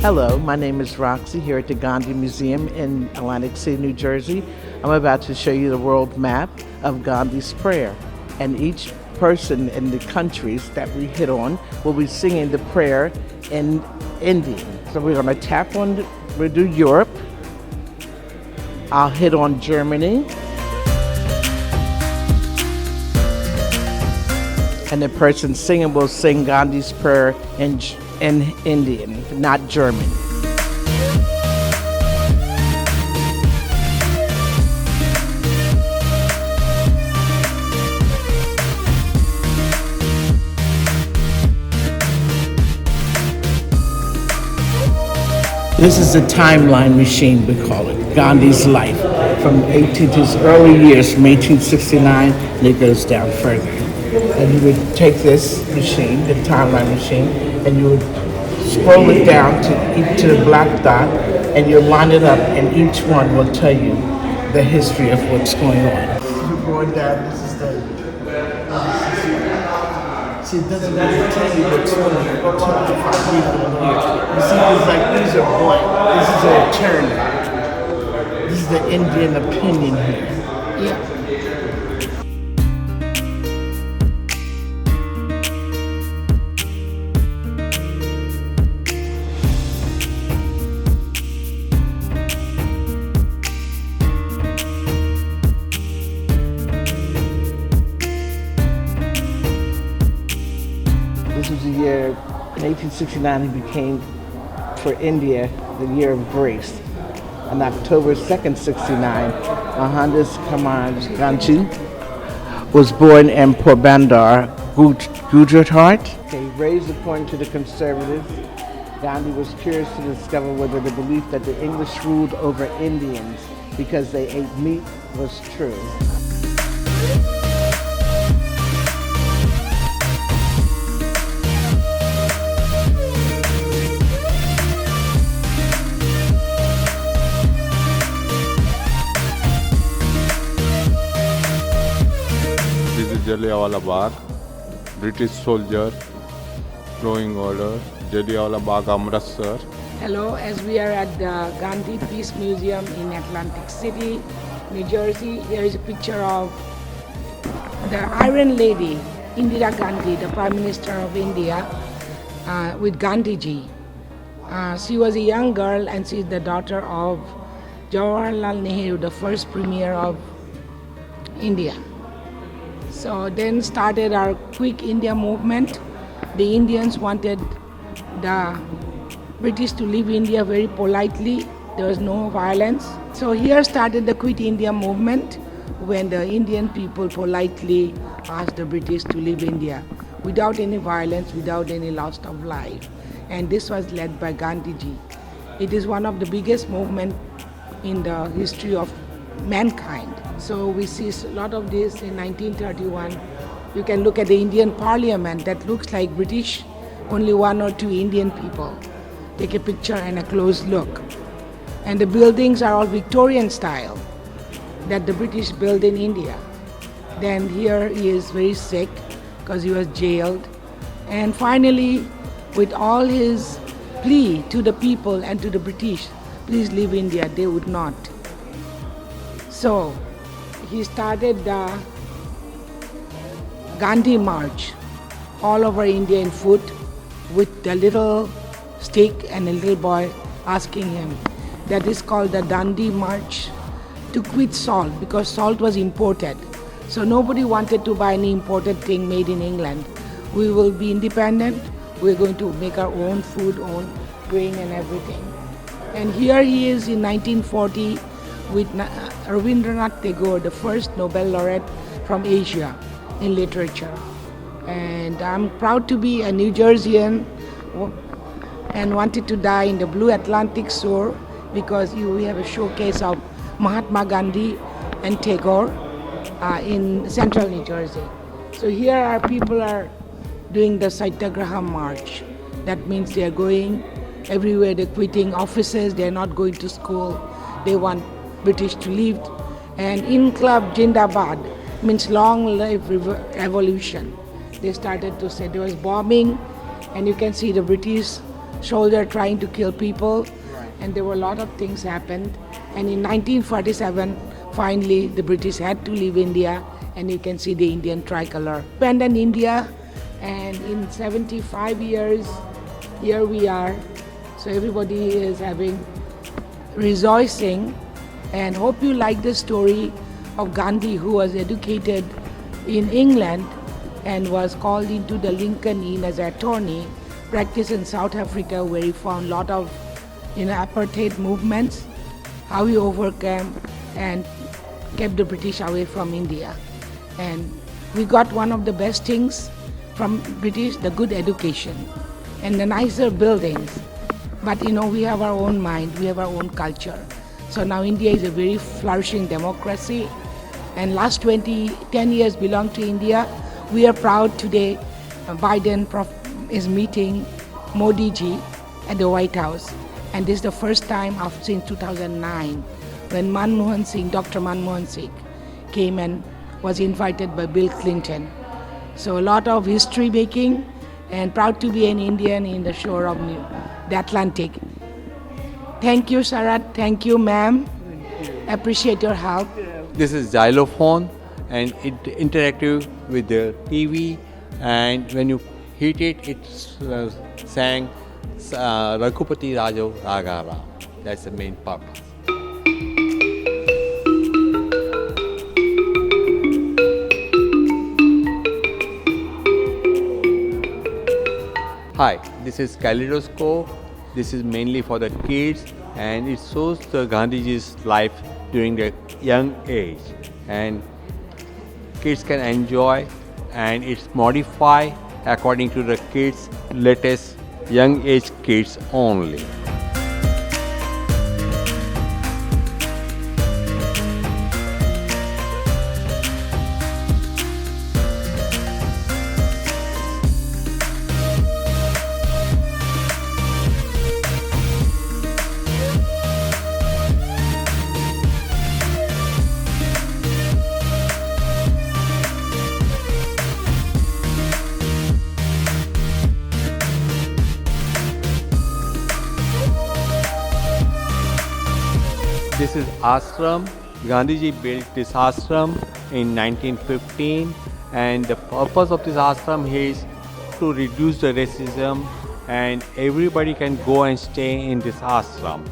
Hello, my name is Roxy here at the Gandhi Museum in Atlantic City, New Jersey. I'm about to show you the world map of Gandhi's prayer. And each person in the countries that we hit on will be singing the prayer in Indian. So we're going to tap on, we'll do Europe. I'll hit on Germany. And the person singing will sing Gandhi's prayer in Indian, not German. This is the timeline machine, we call it, Gandhi's life, from his early years, from 1869, and it goes down further. And you would take this machine, the timeline machine, and you would scroll it down to the black dot, and you line it up, and each one will tell you the history of what's going on. We're going down, this is the... See, it doesn't really tell you what's going on until the 5 people in here. You see, it's like these are blank. This is an attorney. This is the Indian opinion here. Yeah. This was the year, in 1869, he became, for India, the year of grace. On October 2nd, 69, Mohandas Kamaraj Gandhi was born in Porbandar, Gujarat. Okay, raised according to the conservatives, Gandhi was curious to discover whether the belief that the English ruled over Indians because they ate meat was true. Jallianwala Bagh, British soldier, throwing order, Jallianwala Bagh, Amritsar. Hello, as we are at the Gandhi Peace Museum in Atlantic City, New Jersey, here is a picture of the Iron Lady, Indira Gandhi, the Prime Minister of India, with Gandhiji. She was a young girl and she is the daughter of Jawaharlal Nehru, the first Premier of India. So then started our Quick India movement. The Indians wanted the British to leave India very politely. There was no violence. So here started the Quit India movement when the Indian people politely asked the British to leave India without any violence, without any loss of life. And this was led by Gandhiji. It is one of the biggest movements in the history of mankind. So we see a lot of this in 1931. You can look at the Indian Parliament that looks like British, only 1 or 2 Indian people. Take a picture and a close look. And the buildings are all Victorian style that the British built in India. Then here he is very sick because he was jailed. And finally, with all his plea to the people and to the British, please leave India, they would not. So he started the Gandhi March all over India in foot with a little stick and a little boy asking him. That is called the Dandi March, to quit salt because salt was imported. So nobody wanted to buy any imported thing made in England. We will be independent. We're going to make our own food, own grain and everything. And here he is in 1940 with Rabindranath Tagore, the first Nobel laureate from Asia in literature. And I'm proud to be a New Jerseyan and wanted to die in the blue Atlantic shore because we have a showcase of Mahatma Gandhi and Tagore in central New Jersey. So here our people are doing the Satyagraha March. That means they are going everywhere, they're quitting offices, they're not going to school, they want British to leave. And Inqilab Jindabad means long life revolution. They started to say there was bombing and you can see the British soldier trying to kill people, and there were a lot of things happened. And in 1947, finally the British had to leave India, and you can see the Indian tricolor. Abandoned India, and in 75 years, here we are. So everybody is having rejoicing, and hope you like the story of Gandhi, who was educated in England and was called into the Lincoln Inn as an attorney, practiced in South Africa where he found a lot of apartheid movements, how he overcame and kept the British away from India. And we got one of the best things from British, the good education and the nicer buildings. But we have our own mind, we have our own culture. So now India is a very flourishing democracy, and last 10 years belong to India. We are proud today. Biden is meeting Modi ji at the White House, and this is the first time since 2009 when Dr. Manmohan Singh came and was invited by Bill Clinton. So a lot of history making, and proud to be an Indian in the shore of the Atlantic. Thank you, Sarat. Thank you, ma'am. Appreciate your help. This is xylophone, and it interactive with the TV, and when you hit it, it sang Raghupati Rajo Ragara. That's the main purpose. Hi, this is Kaleidoscope. This is mainly for the kids, and it shows the Gandhiji's life during the young age, and kids can enjoy, and it's modified according to the kids' latest young age kids only. This is ashram. Gandhiji built this ashram in 1915, and the purpose of this ashram is to reduce the racism, and everybody can go and stay in this ashram.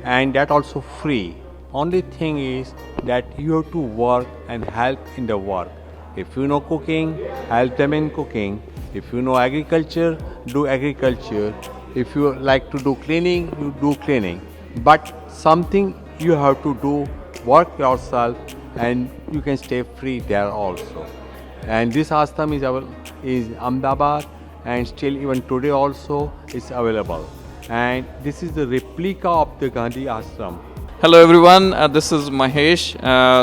And that also free. Only thing is that you have to work and help in the work. If you know cooking, help them in cooking. If you know agriculture, do agriculture. If you like to do cleaning, you do cleaning. But something you have to do, work yourself, and you can stay free there also. And this ashram is Ahmedabad, and still even today also is available. And this is the replica of the Gandhi ashram. Hello everyone, this is Mahesh.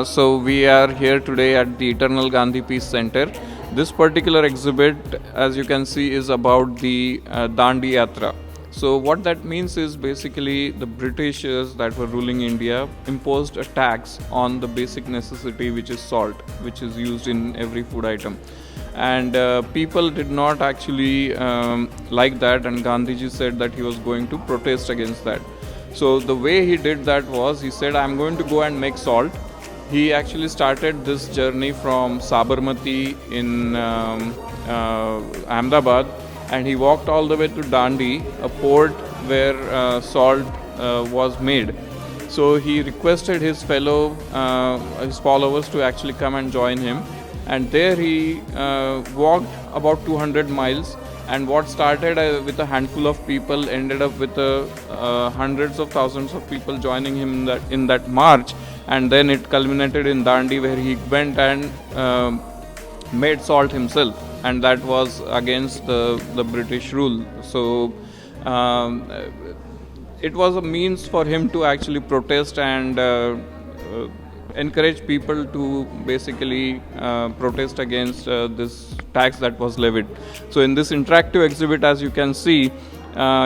So we are here today at the Eternal Gandhi Peace Center. This particular exhibit, as you can see, is about the Dandi Yatra. So what that means is basically the Britishers that were ruling India imposed a tax on the basic necessity, which is salt, which is used in every food item. And people did not actually like that, and Gandhiji said that he was going to protest against that. So the way he did that was, he said, I'm going to go and make salt. He actually started this journey from Sabarmati in Ahmedabad, and he walked all the way to Dandi, a port where salt was made. So he requested his followers to actually come and join him, and there he walked about 200 miles, and what started with a handful of people ended up with hundreds of thousands of people joining him in that march, and then it culminated in Dandi, where he went and made salt himself, and that was against the British rule. So it was a means for him to actually protest and encourage people to basically protest against this tax that was levied. So in this interactive exhibit, as you can see,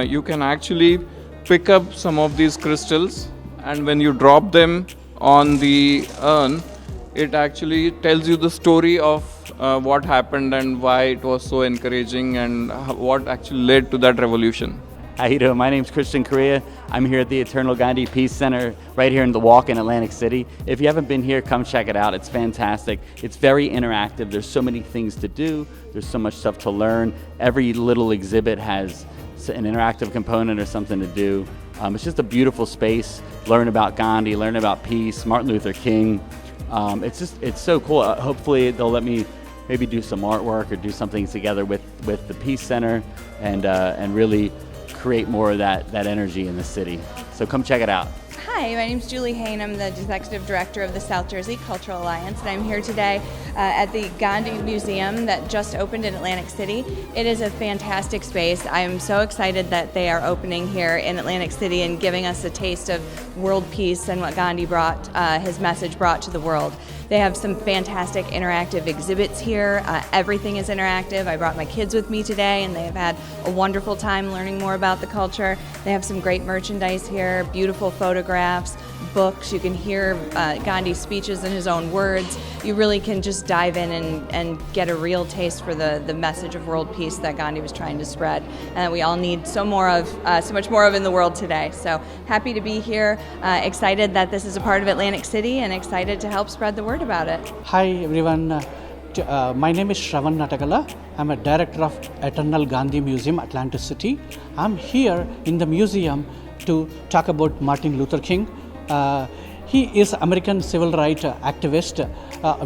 you can actually pick up some of these crystals, and when you drop them on the urn, it actually tells you the story of what happened and why it was so encouraging, and what actually led to that revolution. How you doing? My name's Christian Korea. I'm here at the Eternal Gandhi Peace Center right here in the Walk in Atlantic City. If you haven't been here, come check it out. It's fantastic. It's very interactive. There's so many things to do. There's so much stuff to learn. Every little exhibit has an interactive component or something to do. It's just a beautiful space. Learn about Gandhi, learn about peace, Martin Luther King. It's so cool. Hopefully they'll let me maybe do some artwork or do something together with the Peace Center and really create more of that energy in the city. So come check it out. Hi, my name is Julie Hain. I'm the Executive Director of the South Jersey Cultural Alliance, and I'm here today at the Gandhi Museum that just opened in Atlantic City. It is a fantastic space. I am so excited that they are opening here in Atlantic City and giving us a taste of world peace and what Gandhi brought, his message brought to the world. They have some fantastic interactive exhibits here. Everything is interactive. I brought my kids with me today, and they have had a wonderful time learning more about the culture. They have some great merchandise here, beautiful photographs, books. You can hear Gandhi's speeches in his own words. You really can just dive in and get a real taste for the message of world peace that Gandhi was trying to spread, and that we all need so much more of in the world today. So happy to be here, excited that this is a part of Atlantic City, and excited to help spread the word about it. Hi everyone, my name is Shravan Natagala. I'm a director of Eternal Gandhi Museum, Atlantic City. I'm here in the museum to talk about Martin Luther King. He is American civil rights activist.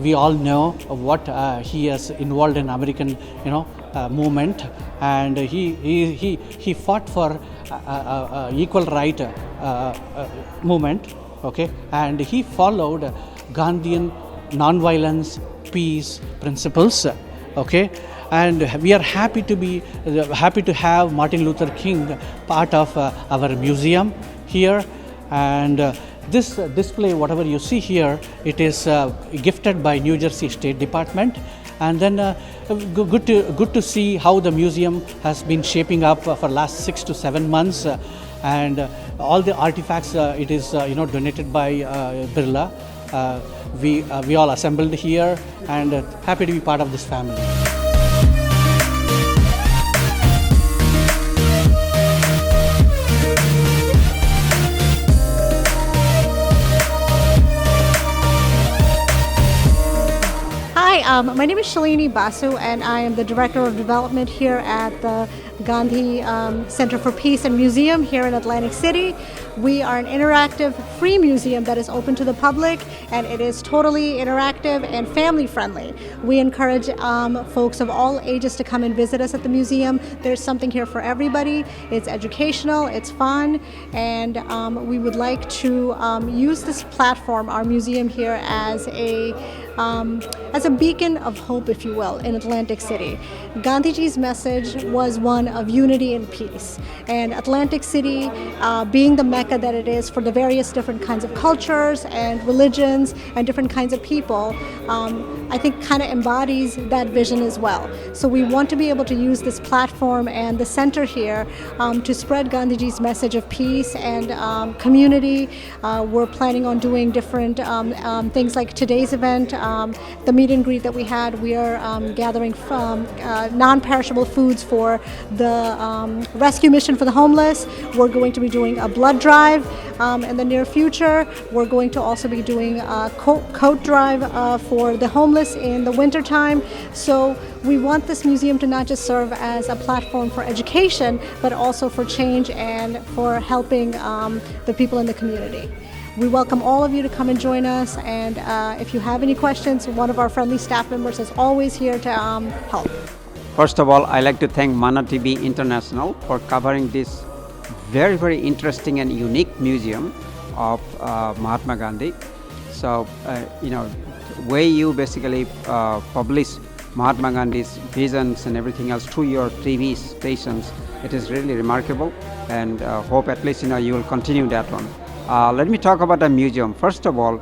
We all know what he is involved in American, movement, and he fought for equal right movement. Okay, and he followed Gandhian nonviolence, peace principles. Okay, and we are happy to have Martin Luther King part of our museum here, and this display, whatever you see here, it is gifted by New Jersey State Department. And then good to see how the museum has been shaping up for last 6 to 7 months, and all the artifacts it is donated by Birla. We all assembled here, and happy to be part of this family. Hi, my name is Shalini Basu, and I am the Director of Development here at the Gandhi Center for Peace and Museum here in Atlantic City. We are an interactive, free museum that is open to the public, and it is totally interactive and family friendly. We encourage folks of all ages to come and visit us at the museum. There's something here for everybody. It's educational, it's fun, and we would like to use this platform, our museum here, as a beacon of hope, if you will, in Atlantic City. Gandhiji's message was one of unity and peace, and Atlantic City, being the Mecca that it is for the various different kinds of cultures and religions and different kinds of people, I think kind of embodies that vision as well. So we want to be able to use this platform and the center here to spread Gandhiji's message of peace and community. We're planning on doing different things like today's event, the meet and greet that we had. We are gathering non-perishable foods for the rescue mission for the homeless. We're going to be doing a blood drive in the near future. We're going to also be doing a coat drive for the homeless in the winter time. So we want this museum to not just serve as a platform for education, but also for change and for helping the people in the community. We welcome all of you to come and join us, and if you have any questions, one of our friendly staff members is always here to help. First of all, I'd like to thank Mana TV International for covering this very, very interesting and unique museum of Mahatma Gandhi. So, way you basically publish Mahatma Gandhi's visions and everything else through your TV stations, it is really remarkable, and hope at least you will continue that one. Let me talk about the museum. First of all,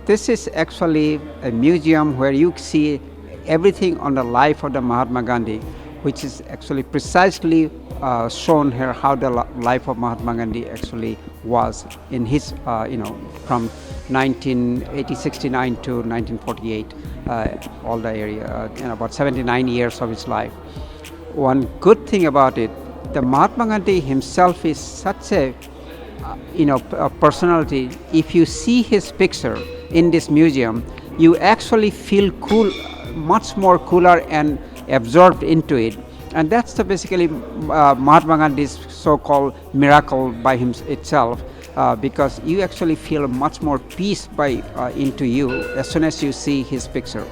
this is actually a museum where you see everything on the life of the Mahatma Gandhi, which is actually precisely shown here how the life of Mahatma Gandhi actually was in his, from 1969 to 1948, all the area, about 79 years of his life. One good thing about it, the Mahatma Gandhi himself is such a a personality. If you see his picture in this museum, you actually feel cool, much more cooler and absorbed into it. And that's the basically Mahatma Gandhi's so-called miracle by itself, because you actually feel much more peace by into you as soon as you see his picture.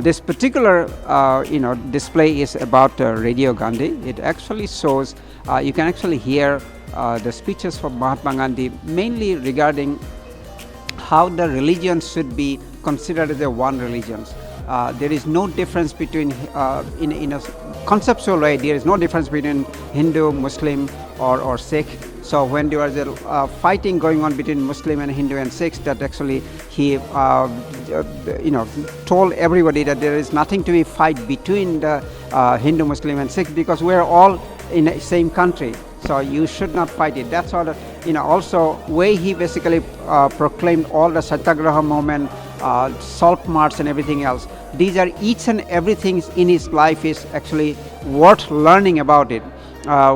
This particular display is about Radio Gandhi. It actually shows, you can actually hear the speeches from Mahatma Gandhi, mainly regarding how the religion should be considered as a one religion. There is no difference between, in a conceptual way, there is no difference between Hindu, Muslim or Sikh. So when there was a fighting going on between Muslim and Hindu and Sikhs, that actually he told everybody that there is nothing to be fight between the Hindu, Muslim and Sikh, because we're all in the same country. So you should not fight it. That's all. Also way he basically proclaimed all the Satyagraha movement, salt march and everything else. These are each and everything in his life is actually worth learning about it.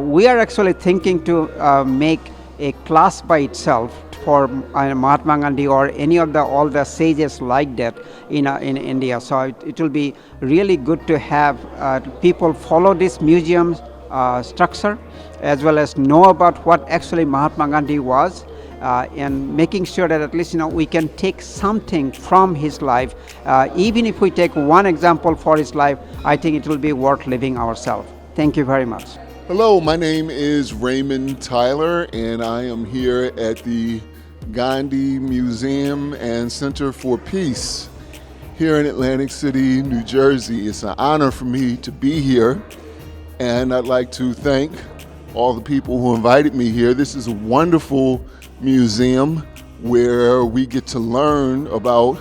We are actually thinking to make a class by itself for Mahatma Gandhi or any of all the sages like that in India. So it will be really good to have people follow this museum structure, as well as know about what actually Mahatma Gandhi was, and making sure that at least we can take something from his life. Even if we take one example for his life, I think it will be worth living ourselves. Thank you very much. Hello, my name is Raymond Tyler, and I am here at the Gandhi Museum and Center for Peace here in Atlantic City, New Jersey. It's an honor for me to be here, and I'd like to thank all the people who invited me here. This is a wonderful museum where we get to learn about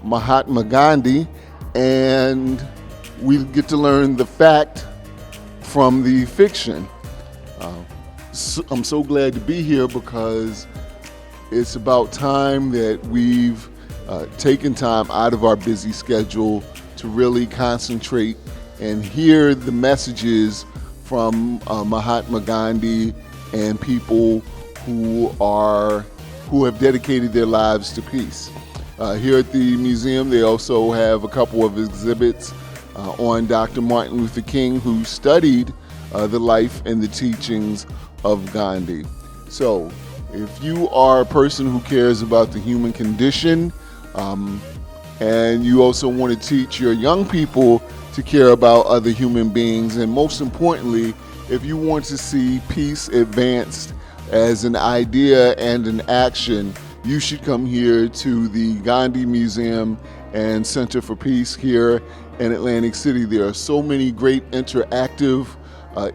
Mahatma Gandhi, and we get to learn the fact from the fiction. I'm so glad to be here because it's about time that we've taken time out of our busy schedule to really concentrate and hear the messages from Mahatma Gandhi and people who have dedicated their lives to peace. Here at the museum, they also have a couple of exhibits on Dr. Martin Luther King, who studied the life and the teachings of Gandhi. So, if you are a person who cares about the human condition, and you also want to teach your young people to care about other human beings, and most importantly, if you want to see peace advanced as an idea and an action, you should come here to the Gandhi Museum and Center for Peace here in Atlantic City. There are so many great interactive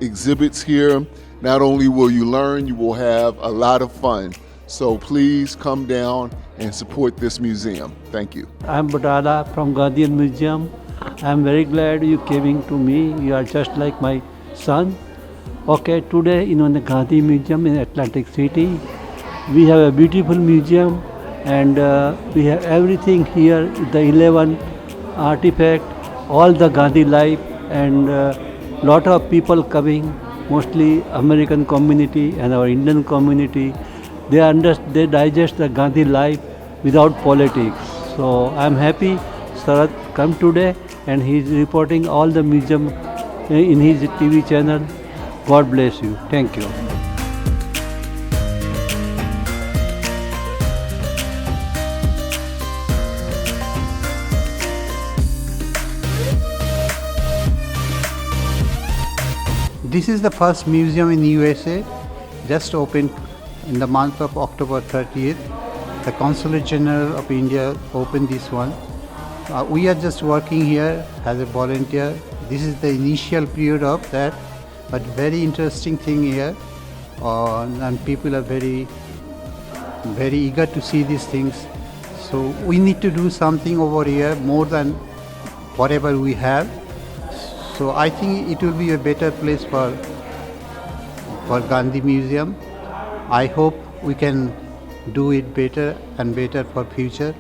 exhibits here. Not only will you learn, you will have a lot of fun. So please come down and support this museum. Thank you. I'm Badala from Gandhian Museum. I'm very glad you came to me. You are just like my son. Okay, today in the Gandhi Museum in Atlantic City, we have a beautiful museum, and we have everything here, the 11 artifact, all the Gandhi life, and lot of people coming, mostly American community and our Indian community. They digest the Gandhi life without politics. So I'm happy Sarath come today, and he's reporting all the museum in his TV channel. God bless you. Thank you. This is the first museum in USA, just opened in the month of October 30th. The Consulate General of India opened this one. We are just working here as a volunteer. This is the initial period of that, but very interesting thing here, and people are very eager to see these things. So we need to do something over here more than whatever we have. So I think it will be a better place for Gandhi Museum. I hope we can do it better and better for future.